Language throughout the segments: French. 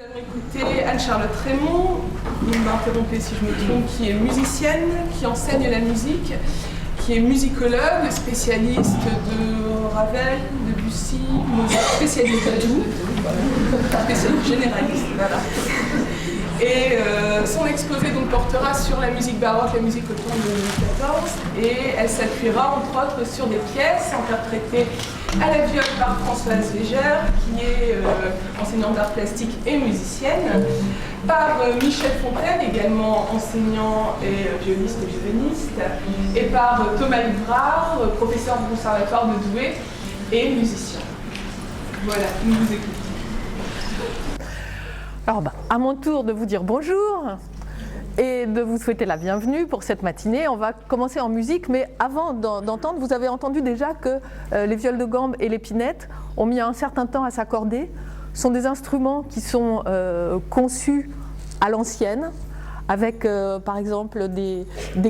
Nous allons écouter Anne-Charlotte Raymond, vous m'interrompez si je me trompe, qui est musicienne, qui enseigne la musique, qui est musicologue, spécialiste de Ravel, de Debussy, Mozart, spécialiste de tout, spécialiste généraliste, voilà. Et son exposé donc portera sur la musique baroque, la musique autour de 2014, et elle s'appuiera entre autres sur des pièces interprétées à la viole par Françoise Légère, qui est enseignante d'art plastique et musicienne, par Michel Fontaine, également enseignant et violiste et violoniste, et par Thomas Livrard, professeur du conservatoire de Douai et musicien. Voilà, nous vous écoutons. Alors, à mon tour de vous dire bonjour et de vous souhaiter la bienvenue pour cette matinée. On va commencer en musique, mais avant d'entendre, vous avez entendu déjà que les viols de gambe et l'épinette ont mis un certain temps à s'accorder. Ce sont des instruments qui sont conçus à l'ancienne, avec par exemple des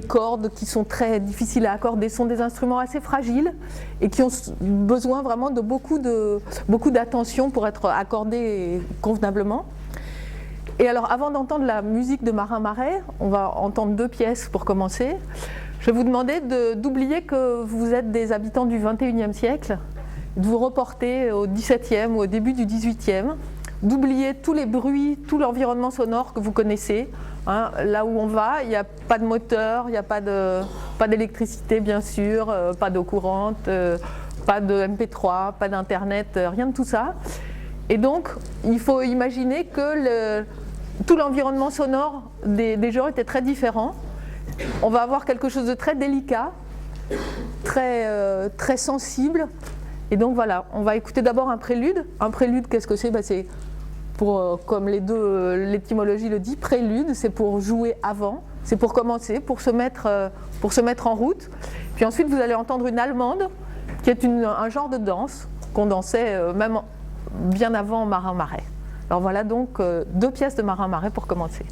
cordes qui sont très difficiles à accorder. Ce sont des instruments assez fragiles et qui ont besoin vraiment de beaucoup d'attention pour être accordés convenablement. Et alors, avant d'entendre la musique de Marin Marais, on va entendre deux pièces pour commencer. Je vais vous demander d'oublier que vous êtes des habitants du XXIe siècle, de vous reporter au XVIIe ou au début du XVIIIe, d'oublier tous les bruits, tout l'environnement sonore que vous connaissez. Hein, là où on va, il n'y a pas de moteur, il n'y a pas d'électricité bien sûr, pas d'eau courante, pas de MP3, pas d'internet, rien de tout ça. Et donc, il faut imaginer que tout l'environnement sonore des gens était très différent. On va avoir quelque chose de très délicat, très sensible. Et donc voilà, on va écouter d'abord un prélude. Un prélude, qu'est-ce que c'est? C'est comme l'étymologie le dit, prélude, c'est pour jouer avant, c'est pour commencer, pour se mettre en route. Puis ensuite, vous allez entendre une allemande, qui est un genre de danse qu'on dansait même bien avant Marin Marais. Alors voilà donc deux pièces de Marin Marais pour commencer.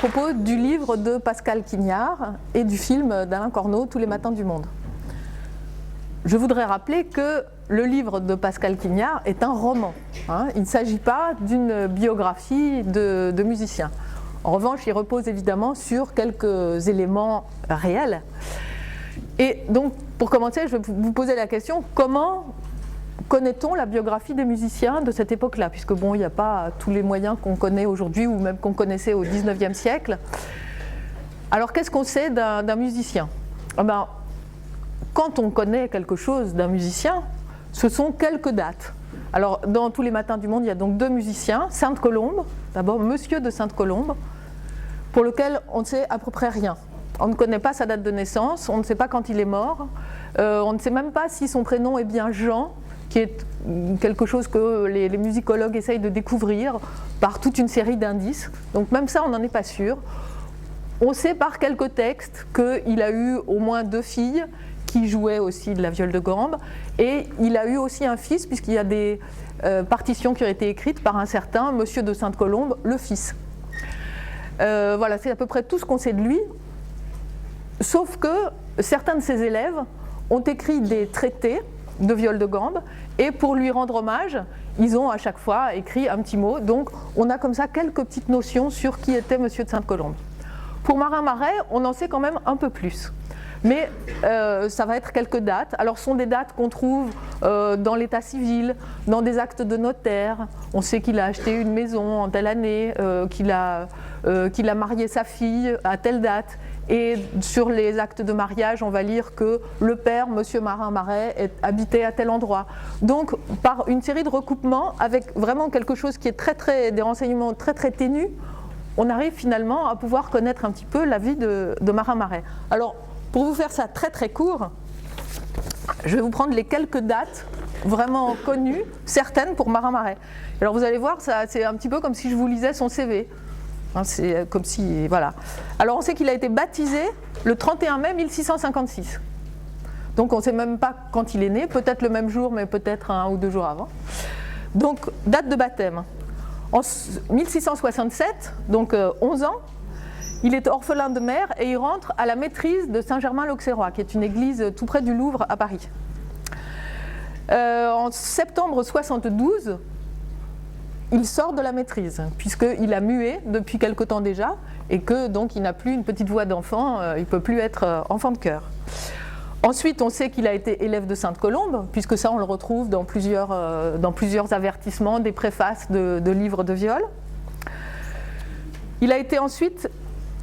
propos du livre de Pascal Quignard et du film d'Alain Corneau, Tous les matins du monde. Je voudrais rappeler que le livre de Pascal Quignard est un roman. Il ne s'agit pas d'une biographie de musicien. En revanche, il repose évidemment sur quelques éléments réels. Et donc, pour commencer, je vais vous poser la question, comment connaît-on la biographie des musiciens de cette époque-là? Puisque bon, il n'y a pas tous les moyens qu'on connaît aujourd'hui ou même qu'on connaissait au XIXe siècle. Alors, qu'est-ce qu'on sait d'un musicien? Quand on connaît quelque chose d'un musicien, ce sont quelques dates. Alors, dans Tous les matins du monde, il y a donc 2 musiciens, Sainte-Colombe, d'abord Monsieur de Sainte-Colombe, pour lequel on ne sait à peu près rien. On ne connaît pas sa date de naissance, on ne sait pas quand il est mort, on ne sait même pas si son prénom est bien Jean, qui est quelque chose que les musicologues essayent de découvrir par toute une série d'indices. Donc même ça, on n'en est pas sûr. On sait par quelques textes qu'il a eu au moins 2 filles qui jouaient aussi de la viole de gambe, et il a eu aussi un fils, puisqu'il y a des partitions qui ont été écrites par un certain Monsieur de Sainte-Colombe, le fils. Voilà, c'est à peu près tout ce qu'on sait de lui, sauf que certains de ses élèves ont écrit des traités de viole de gambe, et pour lui rendre hommage, ils ont à chaque fois écrit un petit mot. Donc on a comme ça quelques petites notions sur qui était Monsieur de Sainte-Colombe. Pour Marin Marais, on en sait quand même un peu plus. Mais ça va être quelques dates. Alors ce sont des dates qu'on trouve dans l'état civil, dans des actes de notaire. On sait qu'il a acheté une maison en telle année, qu'il a marié sa fille à telle date. Et sur les actes de mariage, on va lire que le père, Monsieur Marin Marais, habitait à tel endroit. Donc, par une série de recoupements, avec vraiment quelque chose qui est des renseignements très très ténus, on arrive finalement à pouvoir connaître un petit peu la vie de Marin Marais. Alors, pour vous faire ça très très court, je vais vous prendre les quelques dates vraiment connues, certaines pour Marin Marais. Alors vous allez voir, c'est un petit peu comme si je vous lisais son CV. C'est comme si, voilà. Alors on sait qu'il a été baptisé le 31 mai 1656. Donc on ne sait même pas quand il est né, peut-être le même jour, mais peut-être 1 ou 2 jours avant. Donc date de baptême. En 1667, donc 11 ans, il est orphelin de mère et il rentre à la maîtrise de Saint-Germain-l'Auxerrois, qui est une église tout près du Louvre à Paris. En septembre 72, il sort de la maîtrise, puisqu'il a mué depuis quelque temps déjà, et que donc il n'a plus une petite voix d'enfant, il ne peut plus être enfant de chœur. Ensuite, on sait qu'il a été élève de Sainte-Colombe, puisque ça on le retrouve dans plusieurs avertissements, des préfaces de livres de viole. Il a été ensuite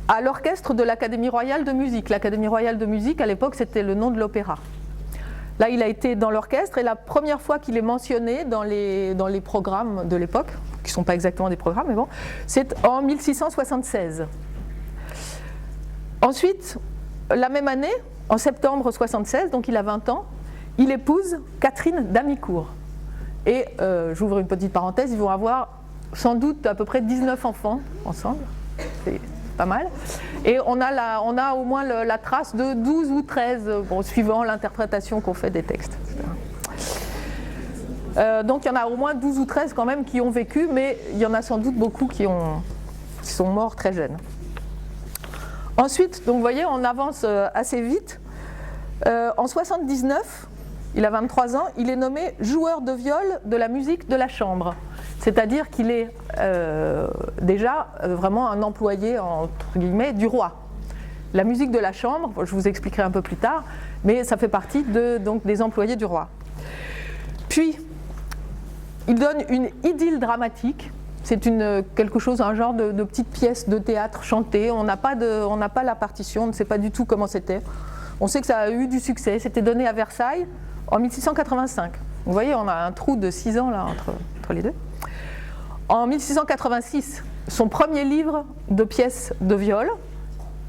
à l'orchestre de l'Académie royale de musique. L'Académie royale de musique, à l'époque, c'était le nom de l'opéra. Là, il a été dans l'orchestre, et la première fois qu'il est mentionné dans les programmes de l'époque, qui ne sont pas exactement des programmes, mais bon, c'est en 1676. Ensuite, la même année, en septembre 76, donc il a 20 ans, il épouse Catherine d'Amicourt. Et, j'ouvre une petite parenthèse, ils vont avoir sans doute à peu près 19 enfants ensemble. C'est pas mal. Et on a au moins la trace de 12 ou 13, suivant l'interprétation qu'on fait des textes. Donc il y en a au moins 12 ou 13 quand même qui ont vécu, mais il y en a sans doute beaucoup qui sont morts très jeunes. Ensuite, donc vous voyez, on avance assez vite. En 79, il a 23 ans, il est nommé joueur de viole de la musique de la chambre. C'est-à-dire qu'il est déjà vraiment un employé, entre guillemets, du roi. La musique de la chambre, je vous expliquerai un peu plus tard, mais ça fait partie donc, des employés du roi. Puis, il donne une idylle dramatique. C'est quelque chose, un genre de petite pièce de théâtre chantée. On n'a pas la partition, on ne sait pas du tout comment c'était. On sait que ça a eu du succès. C'était donné à Versailles en 1685. Vous voyez, on a un trou de 6 ans là entre les deux. En 1686, son premier livre de pièces de viole,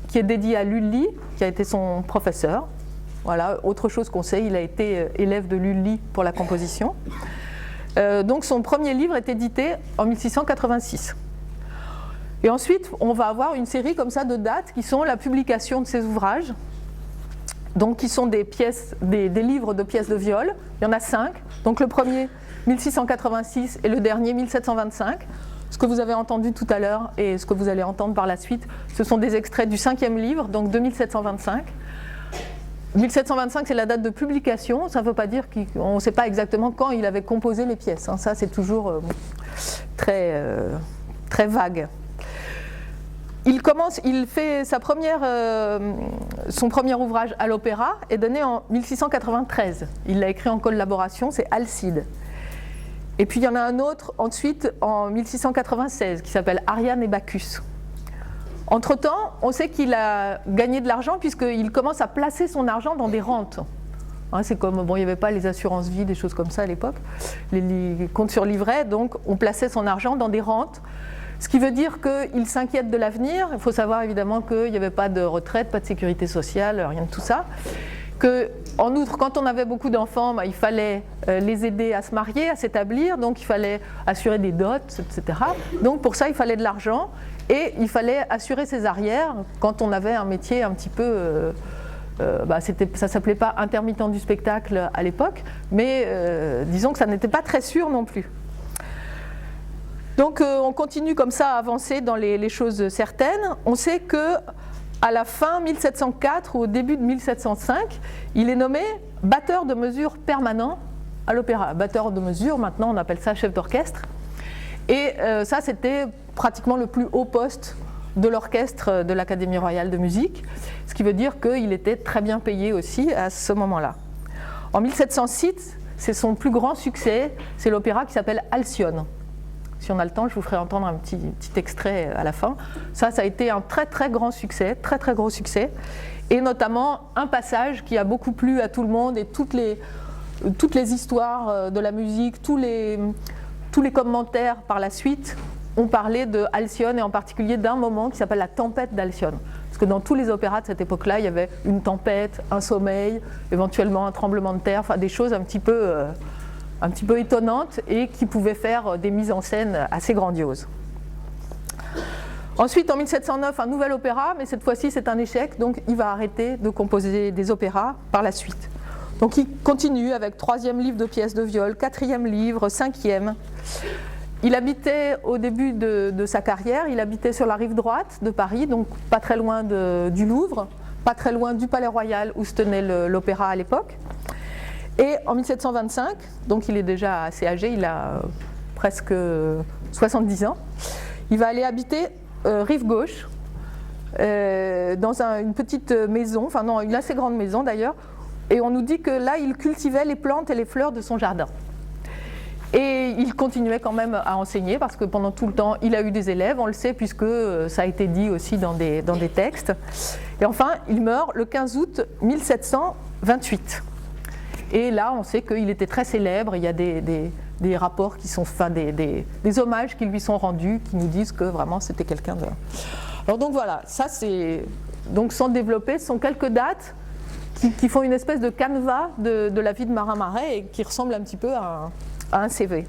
qui est dédié à Lully, qui a été son professeur. Voilà, autre chose qu'on sait, il a été élève de Lully pour la composition. Donc son premier livre est édité en 1686. Et ensuite, on va avoir une série comme ça de dates qui sont la publication de ses ouvrages, donc qui sont des livres de pièces de viole. Il y en a 5. Donc le premier, 1686, et le dernier, 1725. Ce que vous avez entendu tout à l'heure et ce que vous allez entendre par la suite, ce sont des extraits du 5e livre, donc de 1725. 1725, c'est la date de publication, ça ne veut pas dire qu'on ne sait pas exactement quand il avait composé les pièces, hein. Ça c'est toujours très vague. Il fait son premier ouvrage à l'opéra est donné en 1693. Il l'a écrit en collaboration, c'est Alcide. Et puis il y en a un autre ensuite en 1696 qui s'appelle Ariane et Bacchus. Entre-temps, on sait qu'il a gagné de l'argent puisqu'il commence à placer son argent dans des rentes. Hein, c'est comme, bon, il n'y avait pas les assurances vie, des choses comme ça à l'époque, les comptes sur livret, donc on plaçait son argent dans des rentes. Ce qui veut dire qu'il s'inquiète de l'avenir. Il faut savoir évidemment qu'il n'y avait pas de retraite, pas de sécurité sociale, rien de tout ça. En outre, quand on avait beaucoup d'enfants, il fallait les aider à se marier, à s'établir, donc il fallait assurer des dots, etc. Donc pour ça, il fallait de l'argent et il fallait assurer ses arrières quand on avait un métier un petit peu... ça ne s'appelait pas intermittent du spectacle à l'époque, mais disons que ça n'était pas très sûr non plus. Donc on continue comme ça à avancer dans les choses certaines. On sait que à la fin 1704 ou au début de 1705, il est nommé batteur de mesure permanent à l'opéra. Batteur de mesure, maintenant on appelle ça chef d'orchestre. Et ça c'était pratiquement le plus haut poste de l'orchestre de l'Académie royale de musique, ce qui veut dire qu'il était très bien payé aussi à ce moment-là. En 1706, c'est son plus grand succès, c'est l'opéra qui s'appelle Alcyone. Si on a le temps, je vous ferai entendre un petit extrait à la fin. Ça a été un très très grand succès, très très gros succès, et notamment un passage qui a beaucoup plu à tout le monde et toutes les histoires de la musique, tous les commentaires par la suite ont parlé de Alcyone et en particulier d'un moment qui s'appelle la tempête d'Alcyone. Parce que dans tous les opéras de cette époque-là, il y avait une tempête, un sommeil, éventuellement un tremblement de terre, enfin des choses un petit peu étonnantes et qui pouvaient faire des mises en scène assez grandioses. Ensuite, en 1709, un nouvel opéra, mais cette fois-ci c'est un échec, donc il va arrêter de composer des opéras par la suite. Donc il continue avec 3e livre de pièces de viol, 4e livre, 5e. Il habitait au début de sa carrière, il habitait sur la rive droite de Paris, donc pas très loin du Louvre, pas très loin du Palais Royal où se tenait l'opéra à l'époque. Et en 1725, donc il est déjà assez âgé, il a presque 70 ans, il va aller habiter rive gauche, dans une petite maison, enfin non, une assez grande maison d'ailleurs, et on nous dit que là il cultivait les plantes et les fleurs de son jardin. Et il continuait quand même à enseigner parce que pendant tout le temps il a eu des élèves, on le sait puisque ça a été dit aussi dans des textes. Et enfin il meurt le 15 août 1728. Et là, on sait qu'il était très célèbre, il y a des rapports qui sont, enfin des hommages qui lui sont rendus, qui nous disent que vraiment c'était quelqu'un de... Alors donc voilà, ça c'est, donc sans développer, ce sont quelques dates qui font une espèce de canevas de la vie de Marin Marais et qui ressemblent un petit peu à un CV.